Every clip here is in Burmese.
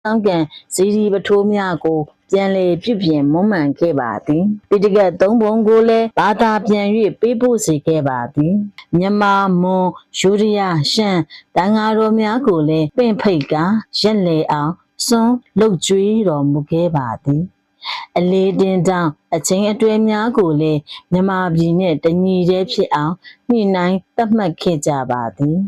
ဆောင်ကန်ဇီဒီပထိုးများကိုပြန်လေပြုပြင်မွမ်းမံခဲ့ပါသည်ပိဋကတ်သုံးပုံကိုလည်းဘာသာပြန်၍ပေးပို့စေခဲ့ပါသည်မြန်မာမွန်ယူရီးယားရှမ်းတန်ဃာတော်များကိုလည်းပင့်ဖိတ်ကရက်လေအောင်စွန့်လှုပ်ကြွေးတော်မူခဲ့ပါသည်အလေးတင်တောင်အချင်းအတွဲများကိုလည်းမြန်မာပြည်နှင့်တညီတည်းဖြစ်အောင်ညှိနှိုင်းသတ်မှတ်ခဲ့ကြပါသည်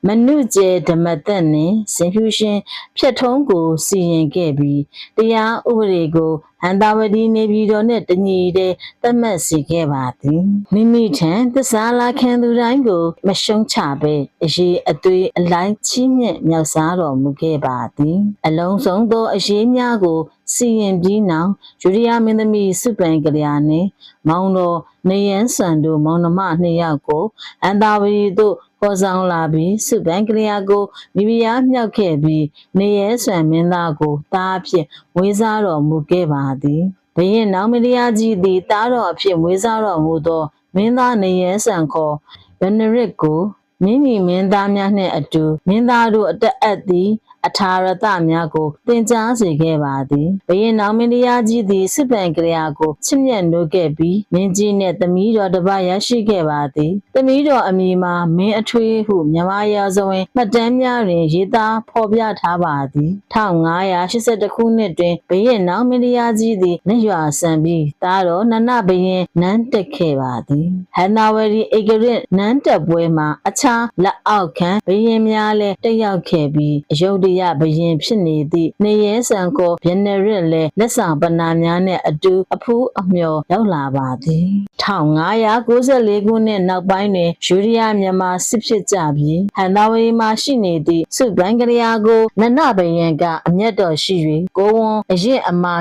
မနုကျေဓမ္မသက်နှင့်စင်ဖြူရှင်ဖြတ်ထုံးကိုစီရင်ခဲ့ပြီးတရားဥပဒေကိုဟန္တာဝတီနေပြည်တော်နှင့်တညီတည်းသတ်မှတ်စေခဲ့ပါသည်မိမိထံသစ္စာလာခံသူတိုင်းကိုမရှုံးချပဲအရေးအသွေးအလိုက်ချီးမြှင့်မြောက်စားတော်မူခဲ့ပါသည်အလုံးစုံသောအရေးများကိုစီရင်ပြီးနောက်ယူရီးယားမင်းသမီးစုပန်ကလျာနှင့်မောင်တော်နေရန်ဆန်တို့မောင်နှမနှစ်ယောက်ကိုဟန္တာဝတီသို့ခေါ်ဆောင်လာပြီးစုပန်ကလျာကိုမိဖုရားမြောက်ခဲ့ပြီးနေရန်ဆန်မင်းသားကိုသားအဖြစ်ဝေးစားတော်မူခဲ့ပါသည်ဘုရင်နောင်မတရားကြီးသည်သားတော်အဖြစ်ဝေးစားတော်မူသောမင်းသားနေရန်ဆန်ခေါ်ဗနရစ်ကိုမိမိမင်းသားများနှင့်အတူမင်းသားတို့အတက်အပ်သည်အထာရတများကိုသင်ကြားစေခဲ့ပါသည်ဘုရင်နောင်မင်းတရားကြီးသည်စစ်ပန်ကလျာကိုချစ်မြတ်နိုးခဲ့ပြီးမင်းကြီးနှင့်သမီးတော်တစ်ပါးရရှိခဲ့ပါသည်သမီးတော်အမည်မှာမင်းအထွေးဟုမြန်မာရာဇဝင်မှတ်တမ်းများတွင်ရေးသားဖော်ပြထားပါသည်1582ခုနှစ်တွင်ဘုရင်နောင်မင်းတရားကြီးသည်နတ်ရွာဆန်ပြီးသားတော်နနဘုရင်နန်းတက်ခဲ့ပါသည်ဟန္တာဝတီဧကရစ်နန်းတက်ပွဲမှာအခြားလက်အောက်ခံဘုရင်များလည်းတက်ရောက်ခဲ့ပြီးအယုဒ္ဓယဘုရင်ဖြစ်နေသည့်နေရဲဆန်ကိုဗျနရစ်လည်းလက်ဆောင်ပဏာများနဲ့အတူအဖူးအမျော်ရောက်လာပါသည်1594ခုနှစ်နောက်ပိုင်းတွင်ယူရီးယားမြန်မာစစ်ဖြစ်ကြပြီးဟန္တာဝတီမှာရှိနေသည့်စုပန်ကလျာကိုနနဘယင်ကအမျက်တော်ရှိ၍ကိုဝန်အရင်အမာ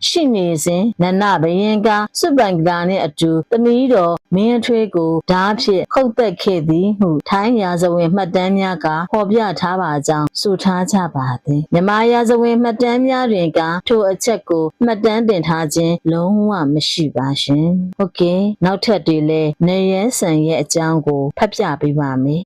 ရှိနေစဉ်နနဘယင်ကစုပန်ကလျာနှင့်အတူသမီးတော်မင်းအထွေးကိုဓာဖြင့်ခုတ်သက်ခဲ့သည်ဟုထိုင်းရာဇဝင်မှတ်တမ်းများကဖော်ပြထားပါကြောင်းဆိုထားကြပါသည်မြန်မာရာဇဝင်မှတ်တမ်းများတွင်ကထိုအချက်ကိုမှတ်တမ်းတင်ထားခြင်းလုံးဝမရှိပါရှင်ဟုတ်ကဲ့နောက်ထပ်တွေလည်းနေရဲဆန်ရဲ့အကြောင်းကိုဖတ်ပြပေးပါမယ်